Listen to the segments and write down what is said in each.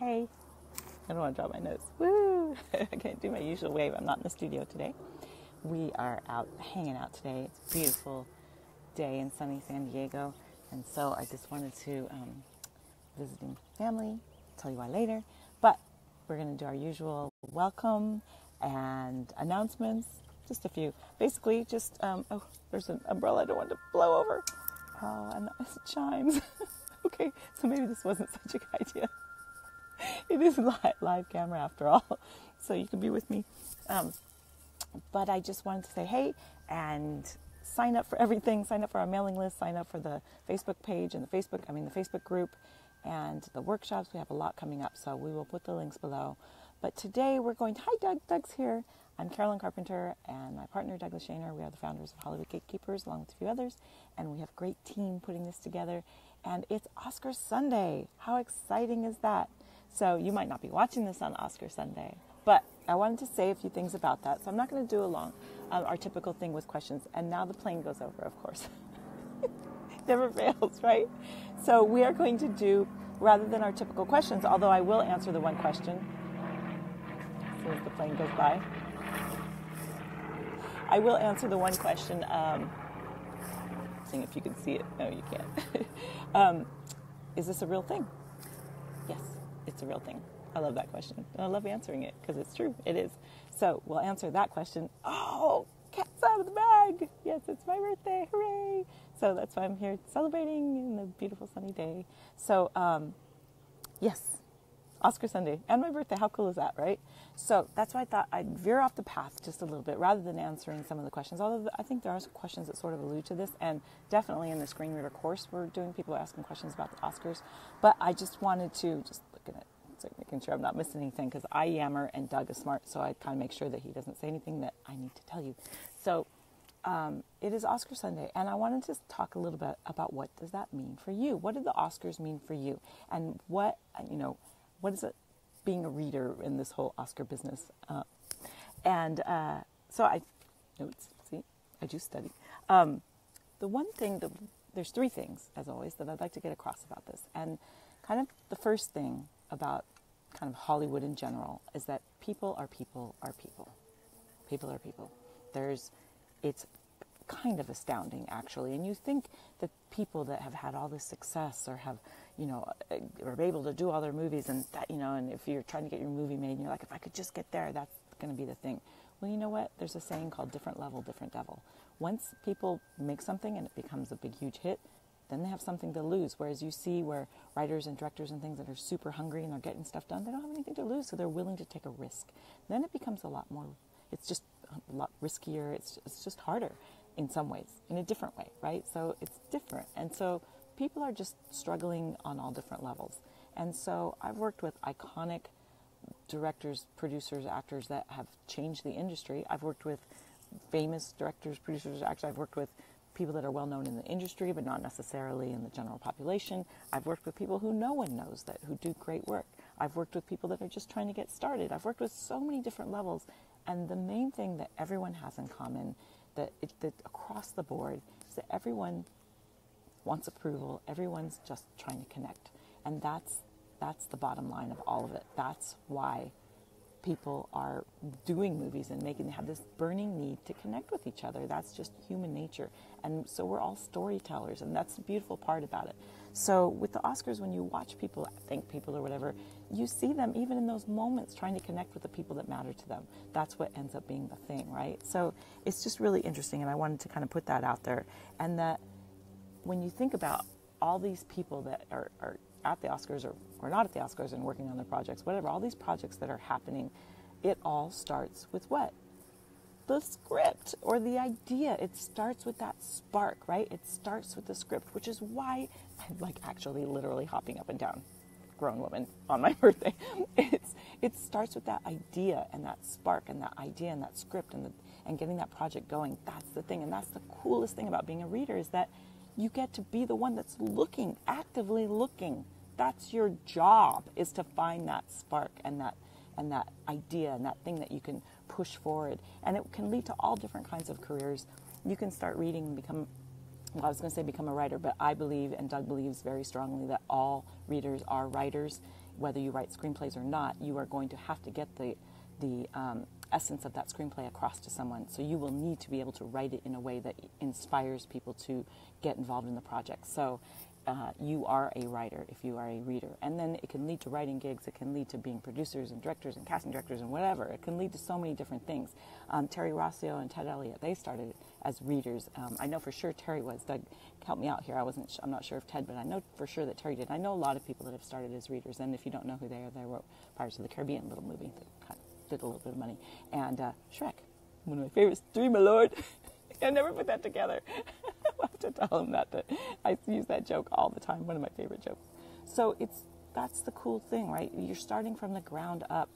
Hey, I don't want to drop my nose. Woo! I can't do my usual wave. I'm not in the studio today. We are out hanging out today. It's a beautiful day in sunny San Diego. And so I just wanted to visiting family, tell you why later. But we're going to do our usual welcome and announcements. Just a few. Basically, just, there's an umbrella I don't want to blow over. Oh, and it chimes. Okay, so maybe this wasn't such a good idea. It is live camera after all, so you can be with me. But I just wanted to say hey and sign up for everything. Sign up for our mailing list. Sign up for the Facebook page and the Facebook group and the workshops. We have a lot coming up, so we will put the links below. But today we're going. Hi, Doug. Doug's here. I'm Carolyn Carpenter and my partner Douglas Shaner. We are the founders of Hollywood Gatekeepers, along with a few others, and we have a great team putting this together. And it's Oscar Sunday. How exciting is that? So you might not be watching this on Oscar Sunday, but I wanted to say a few things about that. So I'm not going to do our typical thing with questions. And now the plane goes over, of course. Never fails, right? So we are going to do, rather than our typical questions, although I will answer the one question as soon as the plane goes by. I will answer the one question, seeing if you can see it. No, you can't. Is this a real thing? Yes. It's a real thing. I love that question. And I love answering it because it's true. It is. So we'll answer that question. Oh, cat's out of the bag. Yes, it's my birthday. Hooray. So that's why I'm here celebrating in the beautiful sunny day. So, yes, Oscar Sunday and my birthday. How cool is that, right? So that's why I thought I'd veer off the path just a little bit rather than answering some of the questions. Although I think there are some questions that sort of allude to this. And definitely in the screen reader course, we're doing people asking questions about the Oscars. But I just wanted to just look at it, so making sure I'm not missing anything because I yammer and Doug is smart. So I kind of make sure that he doesn't say anything that I need to tell you. So it is Oscar Sunday. And I wanted to talk a little bit about what does that mean for you? What do the Oscars mean for you? And what is it? Being a reader in this whole Oscar business. So I do study. The one thing, there's three things, as always, that I'd like to get across about this. And kind of the first thing about kind of Hollywood in general is that people are people are people. People are people. It's kind of astounding, actually. And you think that people that have had all this success or have, are able to do all their movies and that, and if you're trying to get your movie made and you're like, if I could just get there, that's going to be the thing. Well, you know what? There's a saying called different level, different devil. Once people make something and it becomes a big, huge hit, then they have something to lose. Whereas you see where writers and directors and things that are super hungry and they're getting stuff done, they don't have anything to lose, so they're willing to take a risk. Then it becomes a lot more, it's just a lot riskier. It's just harder in some ways, in a different way, right? So it's different. And so people are just struggling on all different levels. And so I've worked with iconic directors, producers, actors that have changed the industry. I've worked with famous directors, producers, actors. I've worked with people that are well known in the industry, but not necessarily in the general population. I've worked with people who no one knows who do great work. I've worked with people that are just trying to get started. I've worked with so many different levels. And the main thing that everyone has in common, that across the board, is that everyone wants approval. Everyone's just trying to connect. And that's the bottom line of all of it. That's why people are doing movies and they have this burning need to connect with each other. That's just human nature. And so we're all storytellers, and that's the beautiful part about it. So with the Oscars, when you watch people, thank people or whatever, you see them even in those moments trying to connect with the people that matter to them. That's what ends up being the thing, right? So it's just really interesting, and I wanted to kind of put that out there. And that when you think about all these people that are at the Oscars or not at the Oscars and working on their projects, whatever, all these projects that are happening, it all starts with what? The script or the idea. It starts with that spark, right? It starts with the script, which is why I'm like actually literally hopping up and down, grown woman, on my birthday. It starts with that idea and that spark and that idea and that script and getting that project going. That's the thing. And that's the coolest thing about being a reader, is that you get to be the one that's looking, actively looking. That's your job, is to find that spark and that idea and that thing that you can push forward. And it can lead to all different kinds of careers. You can start reading and become a writer, but I believe, and Doug believes very strongly, that all readers are writers. whether you write screenplays or not, you are going to have to get the essence of that screenplay across to someone. So you will need to be able to write it in a way that inspires people to get involved in the project. So you are a writer if you are a reader. And then it can lead to writing gigs. It can lead to being producers and directors and casting directors and whatever. It can lead to so many different things. Terry Rossio and Ted Elliott, they started as readers. I know for sure Terry was. Doug, help me out here. I'm not sure if Ted, but I know for sure that Terry did. I know a lot of people that have started as readers. And if you don't know who they are, they wrote Pirates of the Caribbean, little movie that kind of did a little bit of money. And Shrek, one of my favorites, Three, my lord. I never put that together. I'll have to tell him that I use that joke all the time, one of my favorite jokes. So that's the cool thing, right? You're starting from the ground up,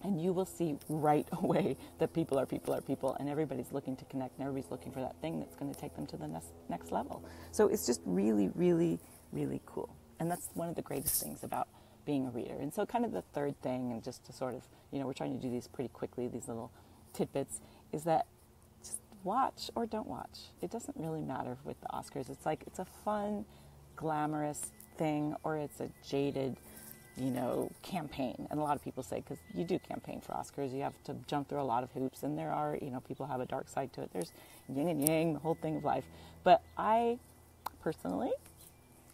and you will see right away that people are people, and everybody's looking to connect, and everybody's looking for that thing that's going to take them to the next level. So it's just really, really, really cool. And that's one of the greatest things about being a reader. And so kind of the third thing, and just to sort of, we're trying to do these pretty quickly, these little tidbits, is that watch or don't watch. It doesn't really matter with the Oscars. It's like it's a fun, glamorous thing, or it's a jaded, campaign. And a lot of people say, because you do campaign for Oscars, you have to jump through a lot of hoops, and there are, people have a dark side to it. There's yin and yang, the whole thing of life. But I personally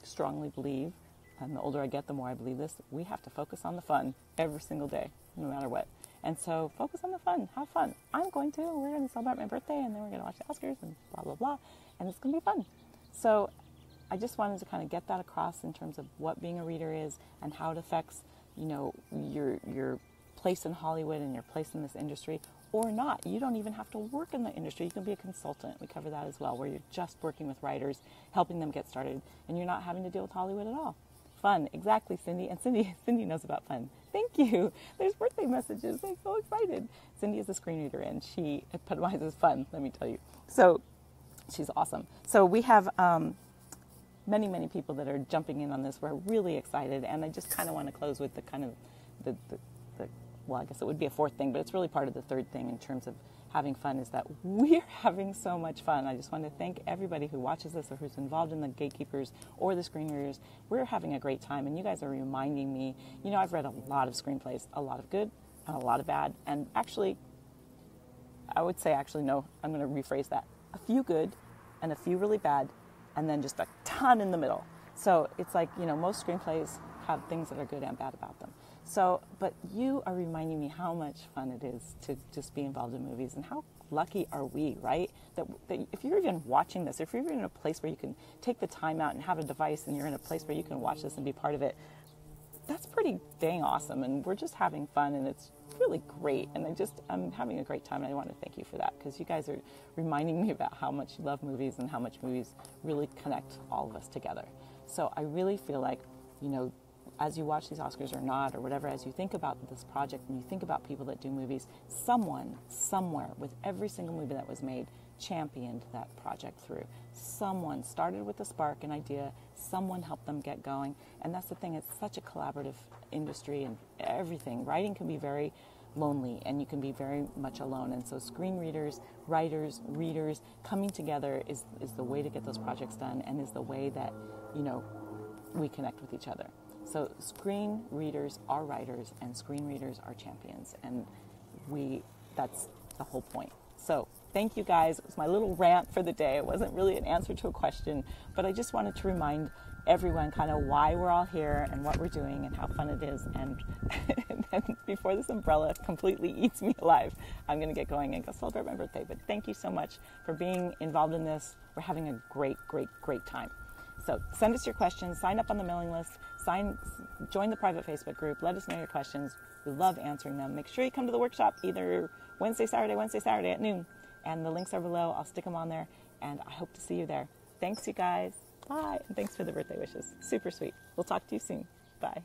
strongly believe, and the older I get, the more I believe this, we have to focus on the fun every single day, no matter what. And so focus on the fun. Have fun. I'm going to. We're going to celebrate my birthday, and then we're going to watch the Oscars and blah, blah, blah. And it's going to be fun. So I just wanted to kind of get that across in terms of what being a reader is and how it affects, your place in Hollywood and your place in this industry, or not. You don't even have to work in the industry. You can be a consultant. We cover that as well, where you're just working with writers, helping them get started, and you're not having to deal with Hollywood at all. Fun, exactly, Cindy. And Cindy knows about fun. Thank you. There's birthday messages. I'm so excited. Cindy is a screen reader, and she epitomizes fun, let me tell you. So she's awesome. So we have many, many people that are jumping in on this. We're really excited, and I just kind of want to close with the kind of the well, I guess it would be a fourth thing, but it's really part of the third thing in terms of having fun, is that we're having so much fun. I just want to thank everybody who watches this or who's involved in the gatekeepers or the screen readers. We're having a great time, and you guys are reminding me, I've read a lot of screenplays, a lot of good and a lot of bad, and actually, I would say no, I'm going to rephrase that. A few good and a few really bad, and then just a ton in the middle. So it's like, most screenplays have things that are good and bad about them. So, but you are reminding me how much fun it is to just be involved in movies, and how lucky are we, right? That if you're even watching this, if you're even in a place where you can take the time out and have a device, and you're in a place where you can watch this and be part of it, that's pretty dang awesome. And we're just having fun, and it's really great. And I'm having a great time, and I want to thank you for that, because you guys are reminding me about how much you love movies and how much movies really connect all of us together. So I really feel like, as you watch these Oscars or not, or whatever, as you think about this project and you think about people that do movies, someone, somewhere, with every single movie that was made, championed that project through. Someone started with a spark, an idea, someone helped them get going. And that's the thing, it's such a collaborative industry and everything. Writing can be very lonely, and you can be very much alone. And so screen readers, writers, readers, coming together is the way to get those projects done, and is the way that, we connect with each other. So screen readers are writers, and screen readers are champions. And that's the whole point. So thank you guys. It was my little rant for the day. It wasn't really an answer to a question, but I just wanted to remind everyone kind of why we're all here and what we're doing and how fun it is. And then before this umbrella completely eats me alive, I'm going to get going and go celebrate my birthday. But thank you so much for being involved in this. We're having a great, great, great time. So send us your questions, sign up on the mailing list, join the private Facebook group, let us know your questions. We love answering them. Make sure you come to the workshop either Wednesday, Saturday at noon. And the links are below. I'll stick them on there, and I hope to see you there. Thanks, you guys. Bye. And thanks for the birthday wishes. Super sweet. We'll talk to you soon. Bye.